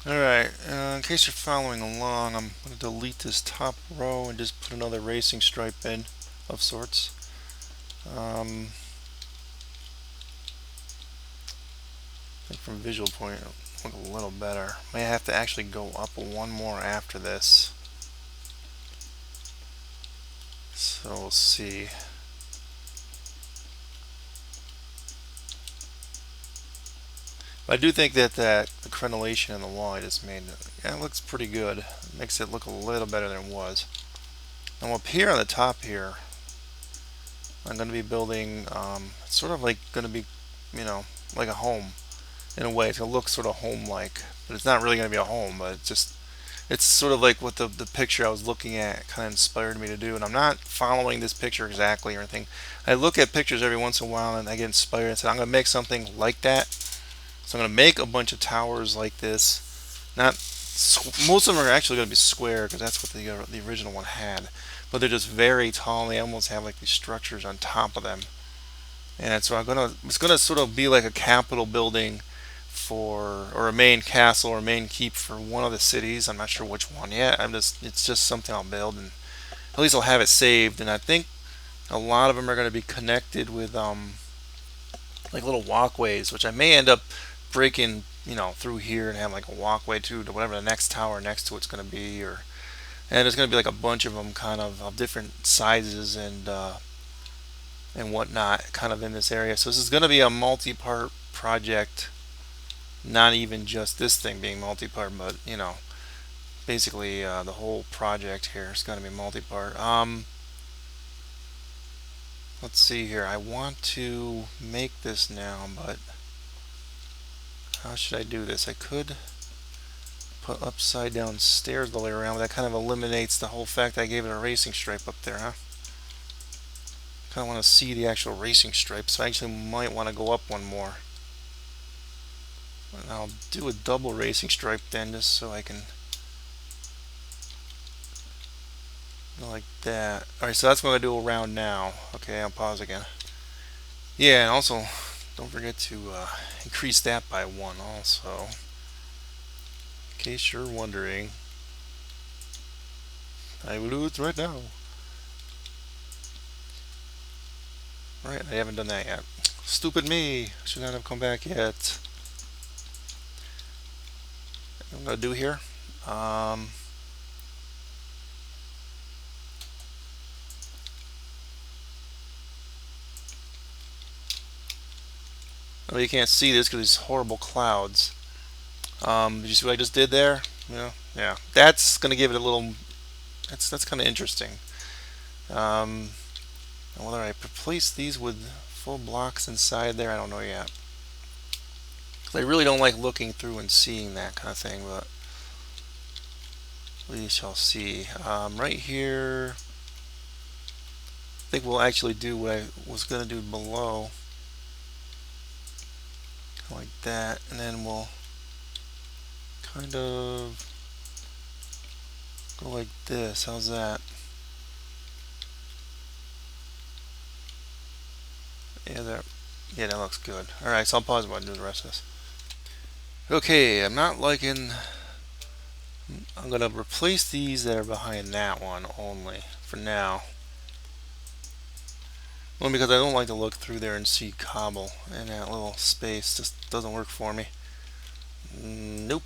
Alright, in case you're following along, I'm going to delete this top row and just put another racing stripe in of sorts. I think from visual point it'll look a little better. May have to actually go up one more after this. So we'll see. But I do think that the crenellation in the wall I just made, yeah, it looks pretty good. It makes it look a little better than it was. Now up here on the top here, I'm going to be building sort of like going to be, you know, like a home in a way. It's going to look sort of home-like, but it's not really going to be a home. But it's sort of like what the picture I was looking at kind of inspired me to do. And I'm not following this picture exactly or anything. I look at pictures every once in a while and I get inspired and say I'm going to make something like that. So I'm going to make a bunch of towers like this. Not most of them are actually going to be square because that's what the original one had. But they're just very tall and they almost have like these structures on top of them. And so it's gonna sort of be like a capital building for, or a main castle or main keep for one of the cities. I'm not sure which one yet. It's just something I'll build, and at least I'll have it saved. And I think a lot of them are going to be connected with like little walkways, which I may end up breaking, through here and have like a walkway to whatever the next tower next to it's going to be, or and there's going to be like a bunch of them, kind of different sizes and whatnot, kind of in this area. So this is going to be a multi-part project, not even just this thing being multi-part, but basically the whole project here is going to be multi-part. Let's see here. I want to make this now, but how should I do this? I could put upside down stairs the way around, but that kind of eliminates the whole fact I gave it a racing stripe up there, huh? Kind of want to see the actual racing stripe, so I actually might want to go up one more. And I'll do a double racing stripe then, just so I can go like that. Alright, so that's what I'm going to do around now. Okay, I'll pause again. Yeah, and also, don't forget to increase that by 1 also. In case you're wondering. I will do it right now. Alright, I haven't done that yet. Stupid me. Should not have come back yet. What I'm going to do here. Oh, you can't see this because these horrible clouds. Did you see what I just did there? Yeah. That's going to give it a little. That's kind of interesting. Um, whether I replace these with full blocks inside there, I don't know yet. I really don't like looking through and seeing that kind of thing, but we shall see. Right here, I think we'll actually do what I was going to do below. Like that, and then we'll kind of go like this. How's that? Yeah, that looks good. Alright, so I'll pause while I do the rest of this. Okay, I'm not liking. I'm gonna replace these that are behind that one only for now. Only because I don't like to look through there and see cobble in that little space. Just doesn't work for me. Nope.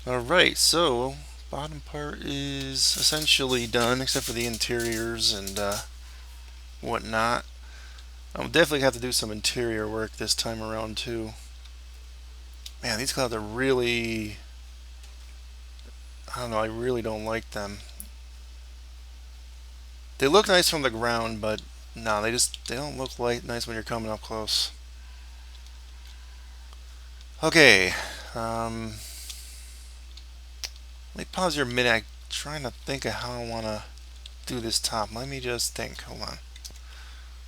Alright, so bottom part is essentially done except for the interiors and whatnot. I'll definitely have to do some interior work this time around too. Man, these clouds are really, I don't know, I really don't like them. They look nice from the ground, but no, they don't look like nice when you're coming up close. Okay, let me pause here a minute. I'm trying to think of how I want to do this top. Let me just think. Hold on.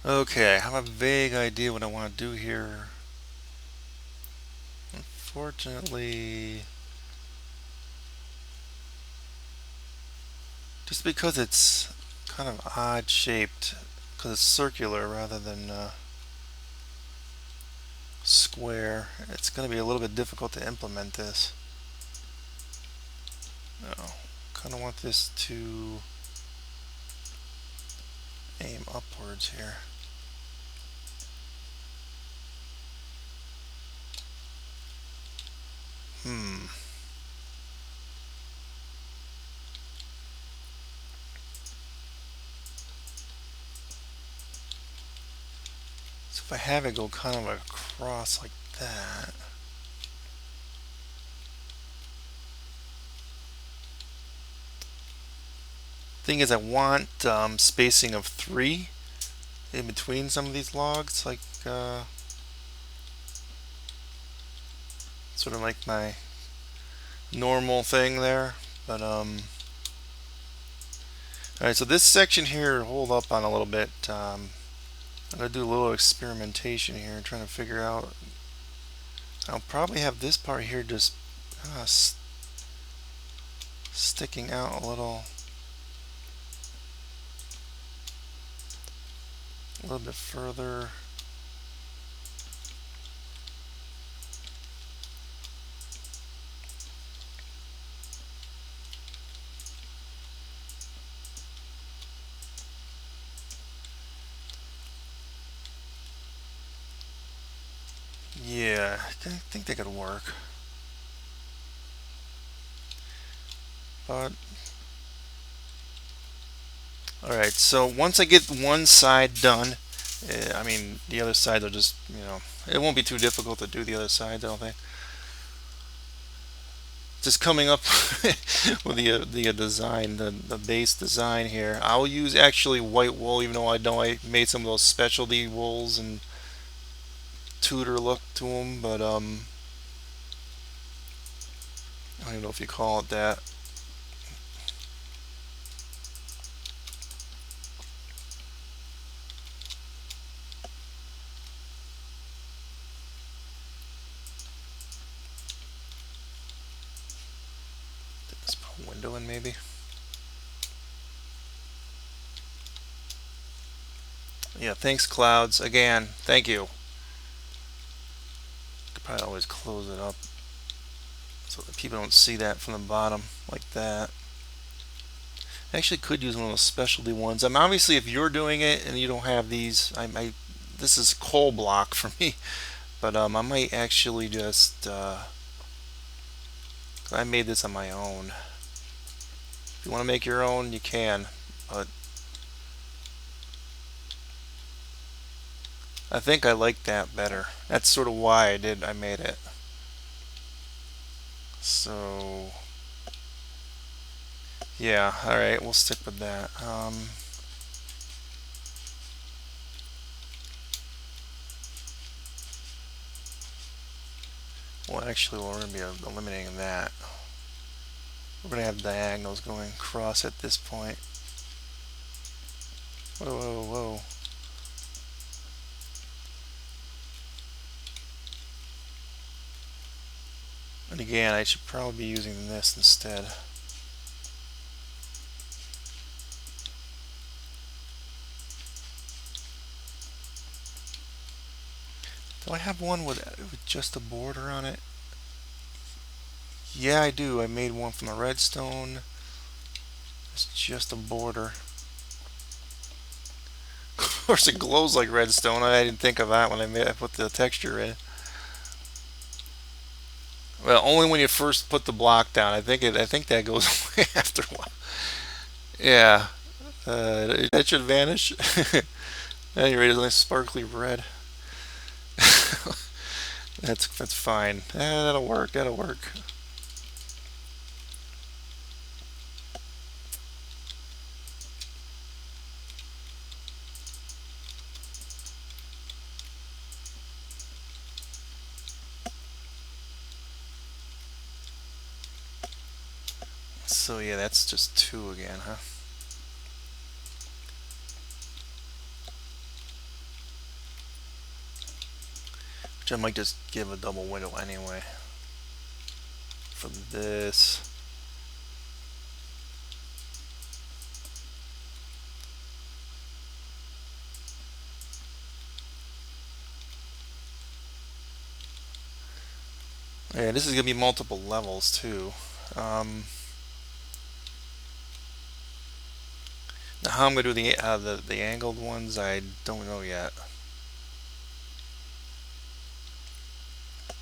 Okay, I have a vague idea what I want to do here. Unfortunately, just because it's kind of odd shaped, because it's circular rather than square, it's going to be a little bit difficult to implement this. No, kind of want this to aim upwards here. So if I have it go kind of across like that. Thing is, I want spacing of 3 in between some of these logs, like sort of like my normal thing there. But all right, so this section here, hold up on a little bit. I'm gonna do a little experimentation here, trying to figure out. I'll probably have this part here just sticking out a little bit further. Yeah, I think that could work. But all right, so once I get one side done, I mean the other side will just, it won't be too difficult to do the other side, I don't think. Just coming up with the design, the base design here. I'll use actually white wool, even though I know I made some of those specialty wools and Tudor look to them, but I don't even know if you call it that. Let's put a window in maybe. Yeah, thanks clouds. Again, thank you. Could probably always close it up so that people don't see that from the bottom like that. I actually could use one of those specialty ones. Obviously if you're doing it and you don't have these, this is coal block for me, but I might actually just I made this on my own. If you want to make your own, you can, but I think I like that better. That's sort of why I made it. So yeah, all right, we'll stick with that. Well, actually, we're going to be eliminating that. We're going to have diagonals going across at this point. Whoa, whoa, whoa. And again, I should probably be using this instead. Do I have one with just a border on it? Yeah, I do. I made one from the redstone. It's just a border. Of course, it glows like redstone. I didn't think of that when I put the texture in. Well, only when you first put the block down. I think that goes away after a while. Yeah, that should vanish. Anyway, it's nice sparkly red. That's fine. That'll work. That'll work. So yeah, that's just 2 again, huh? Which I might just give a double window anyway for this. Yeah, this is gonna be multiple levels too. Now, how I'm going to do the angled ones, I don't know yet.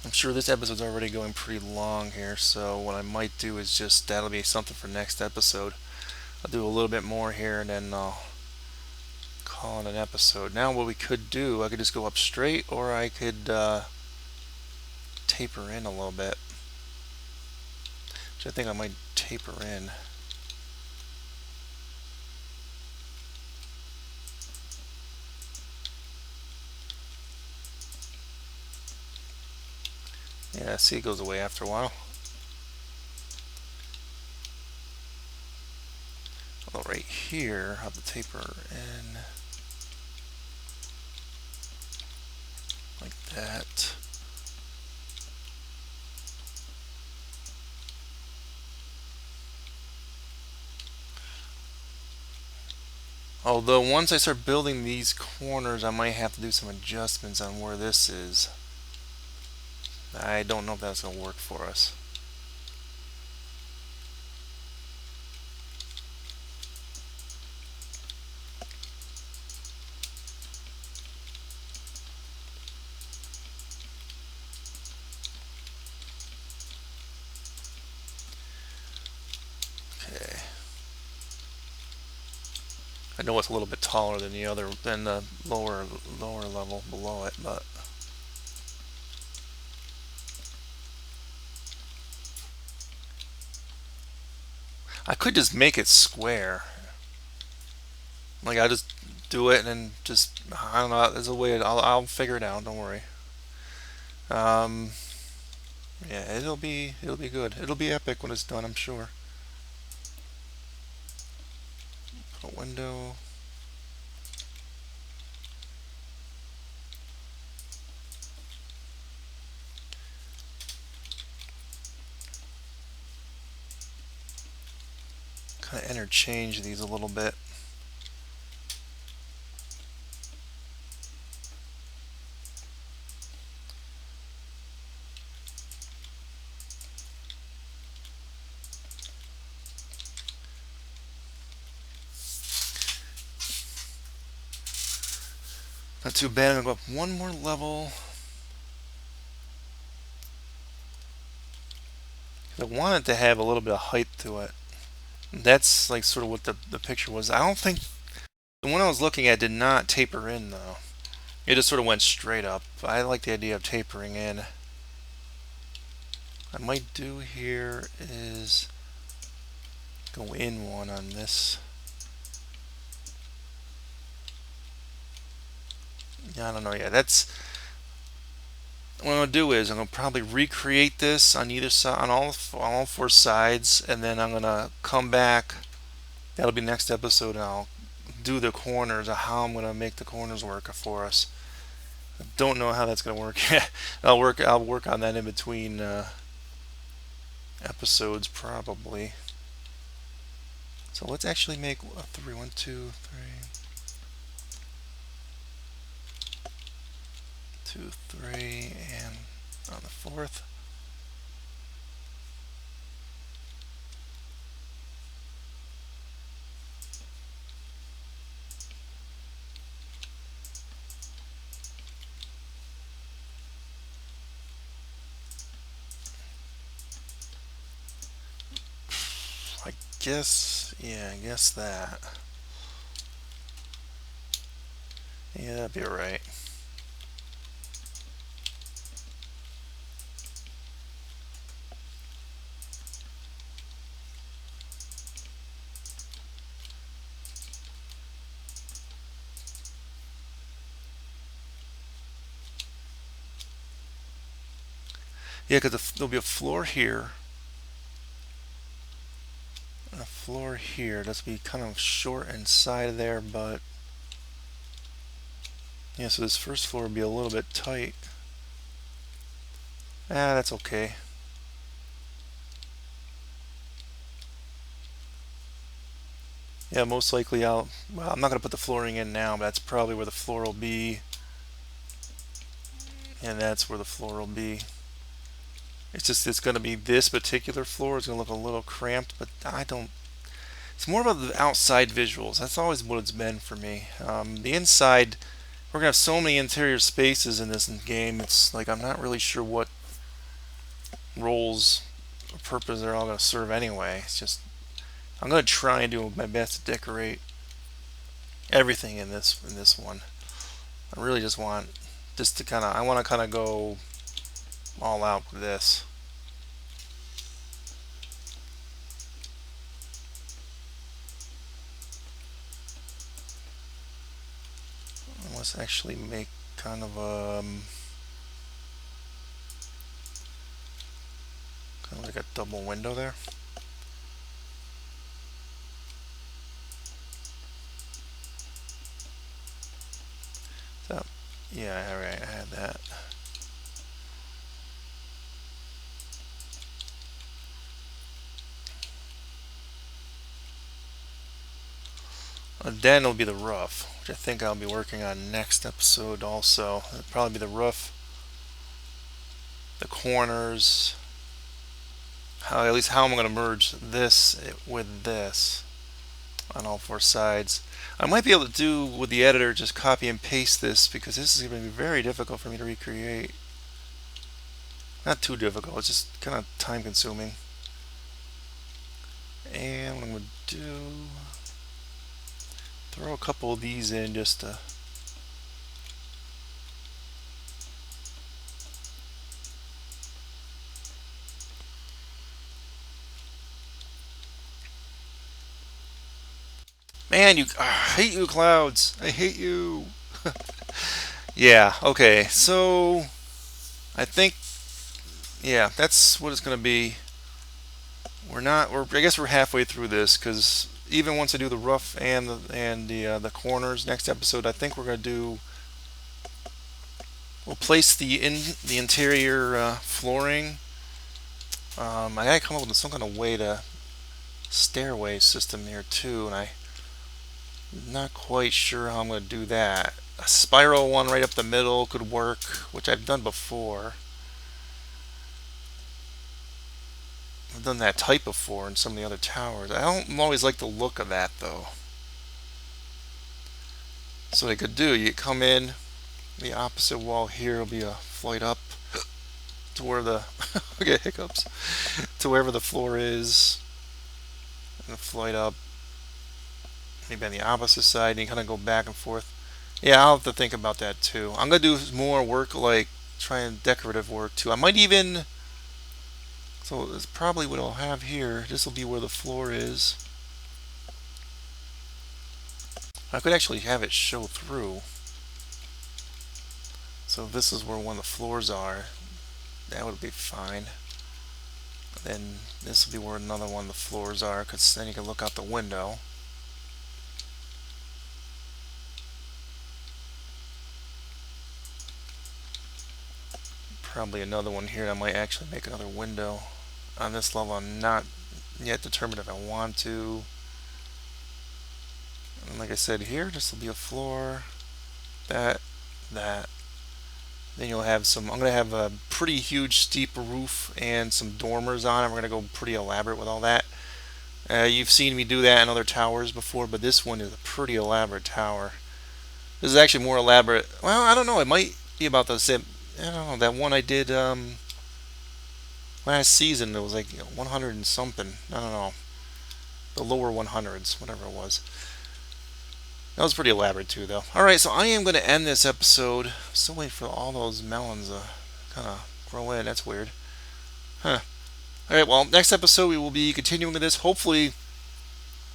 I'm sure this episode's already going pretty long here, so what I might do is just, that'll be something for next episode. I'll do a little bit more here and then I'll call it an episode. Now what we could do, I could just go up straight, or I could taper in a little bit. Which I think I might taper in. Yeah, see, it goes away after a while. Although right here, I'll have to taper in like that. Although once I start building these corners, I might have to do some adjustments on where this is. I don't know if that's going to work for us. Okay. I know it's a little bit taller than the lower level below it, but I could just make it square. Like I just do it and then just, I don't know. There's a way. I'll figure it out. Don't worry. Um, yeah, it'll be good. It'll be epic when it's done, I'm sure. Put a window. Kind of interchange these a little bit. Not too bad. I'm gonna go up one more level. I wanted to have a little bit of height to it. That's like sort of what the picture was. I don't think the one I was looking at did not taper in though. It just sort of went straight up. I like the idea of tapering in. What I might do here is go in one on this. I don't know. Yeah, that's what I'm gonna do is I'm gonna probably recreate this on either side, on all four sides, and then I'm gonna come back. That'll be next episode, and I'll do the corners, of how I'm gonna make the corners work for us. I don't know how that's gonna work. I'll work on that in between episodes probably. So let's actually make a 3, 1, 2, 3, 2, 3, and on the fourth. I guess, yeah, I guess that. Yeah, that'd be alright. Yeah, because there'll be a floor here, and a floor here. That's be kind of short inside of there, but yeah. So this first floor will be a little bit tight. That's okay. Yeah, most likely well, I'm not going to put the flooring in now, but that's probably where the floor will be. And that's where the floor will be. It's just, it's going to be this particular floor. It's going to look a little cramped, but I don't It's more about the outside visuals. That's always what it's been for me. The inside, we're gonna have so many interior spaces in this game. It's like I'm not really sure what roles or purpose they're all gonna serve anyway. It's just I'm gonna try and do my best to decorate everything in this one. I really just want I want to kind of go all out with this. Let's actually make kind of like a double window there. So, yeah, alright, I had that. Then it'll be the roof, which I think I'll be working on next episode also. It'll probably be the roof, the corners, at least how I'm going to merge this with this on all four sides. I might be able to do with the editor, just copy and paste this, because this is going to be very difficult for me to recreate. Not too difficult, it's just kind of time consuming. And what I'm going to do, throw a couple of these in just to man, I hate you, clouds. I hate you. Yeah, okay, so I think, yeah, that's what it's going to be. I guess we're halfway through this, because even once I do the roof and the corners next episode, I think we're going to we'll place the interior flooring. I gotta come up with some kind of way to stairway system here too, and I'm not quite sure how I'm going to do that. A spiral one right up the middle could work, which I've done before. I've done that type before in some of the other towers. I don't always like the look of that though. So what I could do, you come in, the opposite wall here will be a flight up to where the I get hiccups, to wherever the floor is, and a flight up maybe on the opposite side, and you kind of go back and forth. Yeah, I'll have to think about that too. I'm gonna do more work, like trying decorative work too. I might even, so it's probably what I'll have here. This will be where the floor is. I could actually have it show through. So if this is where one of the floors are, that would be fine. Then this will be where another one of the floors are, because then you can look out the window. Probably another one here. I might actually make another window. On this level, I'm not yet determined if I want to. And like I said here, this will be a floor. That. Then you'll have I'm going to have a pretty huge steep roof and some dormers on it. We're going to go pretty elaborate with all that. You've seen me do that in other towers before, but this one is a pretty elaborate tower. This is actually more elaborate. Well, I don't know. It might be about the same. I don't know. That one I did last season, it was like 100 and something. I don't know. The lower 100s, whatever it was. That was pretty elaborate too, though. Alright, so I am going to end this episode. Still waiting for all those melons to kind of grow in. That's weird. Huh. Alright, well, next episode we will be continuing with this. Hopefully,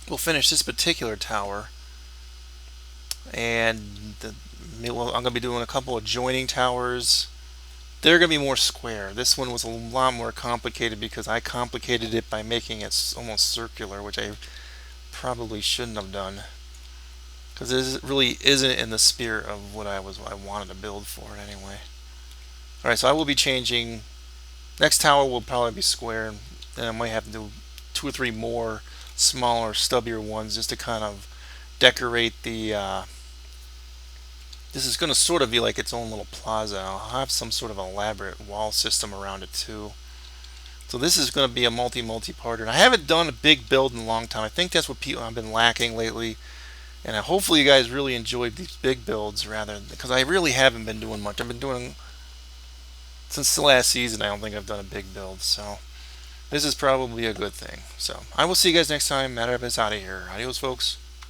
we'll finish this particular tower. And I'm going to be doing a couple of joining towers. They're going to be more square. This one was a lot more complicated because I complicated it by making it almost circular, which I probably shouldn't have done. Because this really isn't in the spirit of what I wanted to build for it anyway. Alright, so I will be changing. Next tower will probably be square, and I might have to do 2 or 3 more smaller, stubbier ones just to kind of decorate the. This is going to sort of be like its own little plaza. I'll have some sort of elaborate wall system around it too. So this is going to be a multi-parter. And I haven't done a big build in a long time. I think that's what people have been lacking lately. And hopefully you guys really enjoyed these big builds rather, because I really haven't been doing much. I've been doing, since the last season, I don't think I've done a big build. So this is probably a good thing. So I will see you guys next time. Matt is out of here. Adios, folks.